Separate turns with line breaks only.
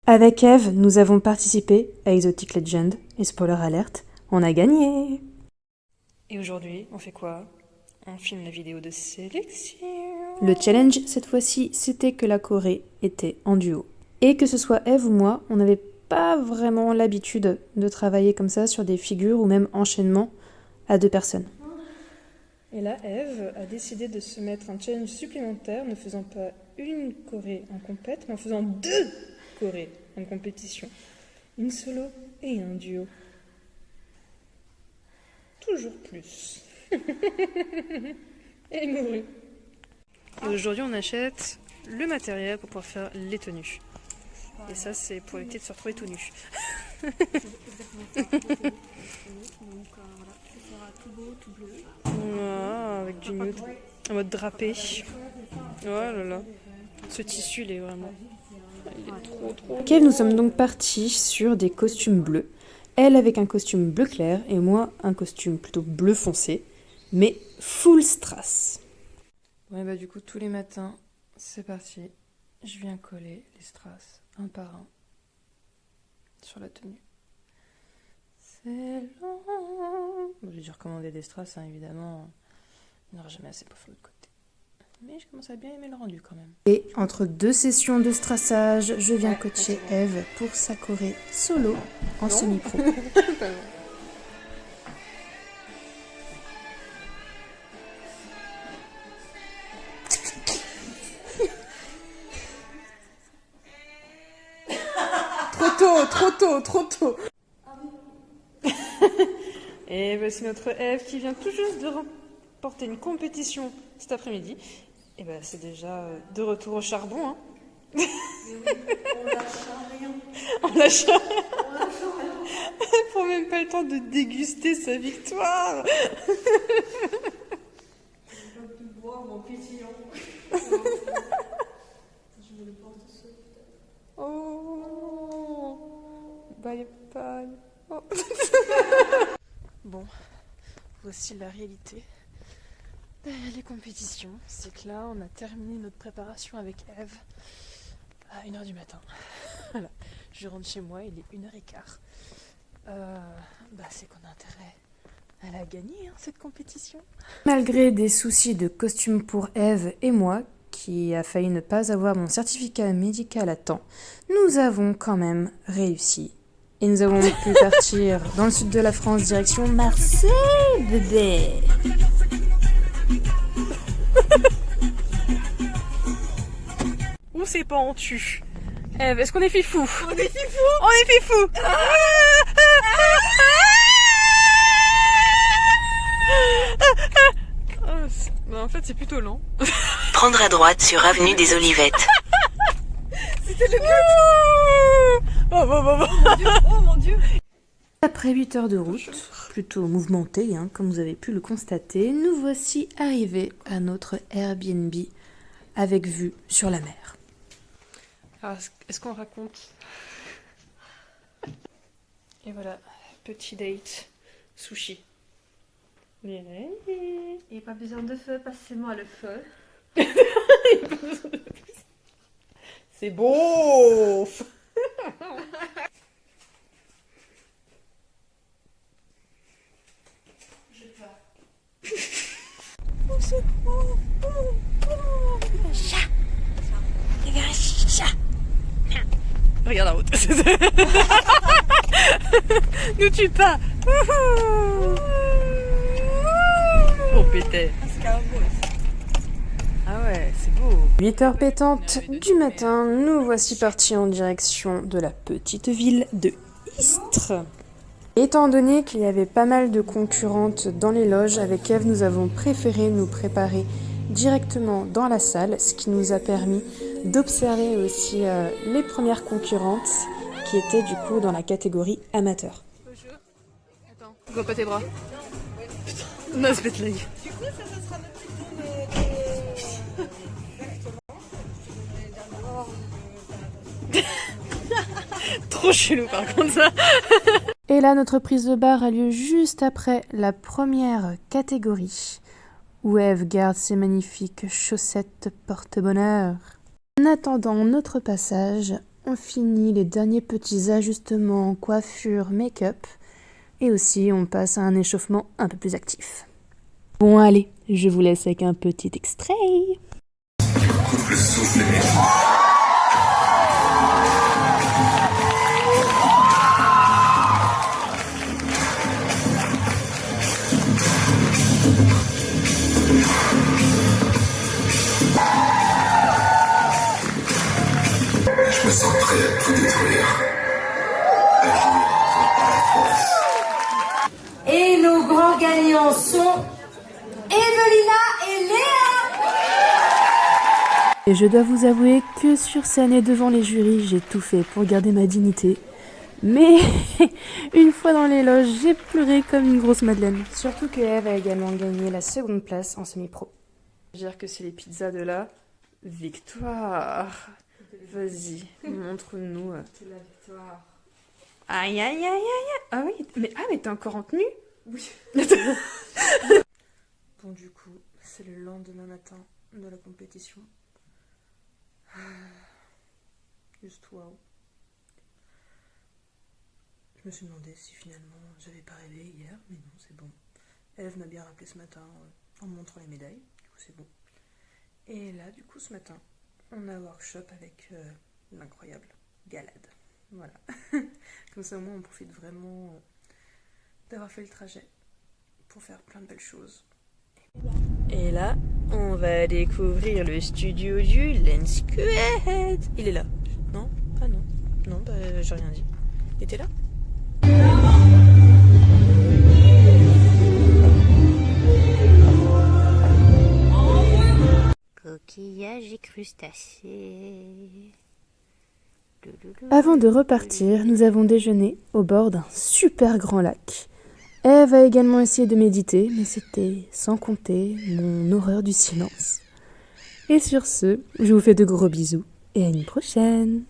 Avec Eve, nous avons participé à Exotic Legend, et spoiler alerte, on a gagné. Et aujourd'hui, on fait quoi? On filme la vidéo de sélection. Le challenge, cette fois-ci, c'était que la choré était en duo. Et que ce soit Eve ou moi, on n'avait pas vraiment l'habitude de travailler comme ça sur des figures ou même enchaînements à 2 personnes. Et là, Eve a décidé de se mettre un challenge supplémentaire, ne faisant pas une choré en compète, mais en faisant 2 chorés en compétition. Une solo et un duo. Toujours plus. Elle est mourue. Et aujourd'hui, on achète le matériel pour pouvoir faire les tenues. Et ça, c'est pour éviter de se retrouver tout nu.
Donc voilà, ce sera tout beau, tout bleu.
Voilà, avec du nude, en mode drapé. Oh là là. Ce tissu, il est vraiment... Il est trop... Ok, nous sommes donc partis sur des costumes bleus. Elle avec un costume bleu clair et moi un costume plutôt bleu foncé, mais full strass. Ouais bah du coup tous les matins, c'est parti. Je viens coller les strass un par un sur la tenue. C'est long. Bon, j'ai dû recommander des strass, hein, évidemment. Il n'y aura jamais assez pour faire l'autre côté. Mais je commence à bien aimer le rendu quand même. Et entre 2 sessions de strassage, je viens coacher Eve pour sa choré solo en semi-pro. Trop tôt. Et voici notre Eve qui vient tout juste de remporter une compétition cet après-midi. Et ben c'est déjà de retour au charbon. Hein.
Mais oui, on lâche rien.
On lâche rien.
On lâche rien.
Elle prend même pas le temps de déguster sa victoire.
Je peux plus boire mon pétillant. Je me le porte seul peut-être.
Oh. Bye bye. Oh. Bon, voici la réalité. Les compétitions, c'est que là on a terminé notre préparation avec Eve à 1h du matin. Voilà. Je rentre chez moi, il est 1h15. C'est qu'on a intérêt à la gagner, hein, cette compétition. Malgré des soucis de costume pour Eve et moi, qui a failli ne pas avoir mon certificat médical à temps, nous avons quand même réussi. Et nous avons pu partir dans le sud de la France, direction Marseille, bébé. On s'est pas en tu. Eve, est-ce qu'on est fifou?
On est fifou.
On est fifou. En fait, c'est plutôt lent.
Prendre à droite sur avenue des Olivettes.
C'était le but.
Oh
mon Dieu.
Après 8 heures de route, plutôt mouvementée, hein, comme vous avez pu le constater, nous voici arrivés à notre Airbnb avec vue sur la mer. Alors, est-ce qu'on raconte? Et voilà, petit date, sushi.
Et pas besoin de feu, passez-moi le feu.
C'est beau. Regarde la route. Nous tue pas. Oh pété. Ah ouais, c'est beau. 8h pétantes du matin, nous voici partis en direction de la petite ville de Istres. Étant donné qu'il y avait pas mal de concurrentes dans les loges, avec Eve, nous avons préféré nous préparer directement dans la salle, ce qui nous a permis d'observer aussi les premières concurrentes qui étaient du coup dans la catégorie amateur. Attends, je vois pas tes bras. Non, c'est pète l'œil.
Du coup, ça sera notre
Trop chelou par contre ça. Et là, notre prise de barre a lieu juste après la première catégorie, où Eve garde ses magnifiques chaussettes porte-bonheur. En attendant notre passage, on finit les derniers petits ajustements, coiffure, make-up. Et aussi, on passe à un échauffement un peu plus actif. Bon, allez, je vous laisse avec un petit extrait.
Coupe le souffle et je me sens prêt à tout détruire. Agir par la force.
Et nos grands gagnants sont Evelina et Léa.
Et je dois vous avouer que sur scène et devant les jurys, j'ai tout fait pour garder ma dignité. Mais une fois dans les loges, j'ai pleuré comme une grosse madeleine. Surtout que Eve a également gagné la seconde place en semi-pro. Je veux dire que c'est les pizzas de la victoire. Vas-y, montre-nous.
C'est la victoire.
Aïe aïe aïe aïe. Ah oui, mais t'es encore en tenue?
Oui.
Bon, du coup, c'est le lendemain matin de la compétition. Juste waouh. Je me suis demandé si finalement j'avais pas rêvé hier, mais non, c'est bon. Eve m'a bien rappelé ce matin en me montrant les médailles, du coup c'est bon. Et là, du coup, ce matin, on a un workshop avec l'incroyable Galad. Voilà. Comme ça, au moins, on profite vraiment d'avoir fait le trajet pour faire plein de belles choses. Et là, on va découvrir le studio du Lensquet. Il est là. Non? Ah non. Non, bah j'ai rien dit. Il était là?
Coquillages et crustacés.
Avant de repartir, nous avons déjeuné au bord d'un super grand lac. Eve a également essayé de méditer, mais c'était sans compter mon horreur du silence. Et sur ce, je vous fais de gros bisous et à une prochaine!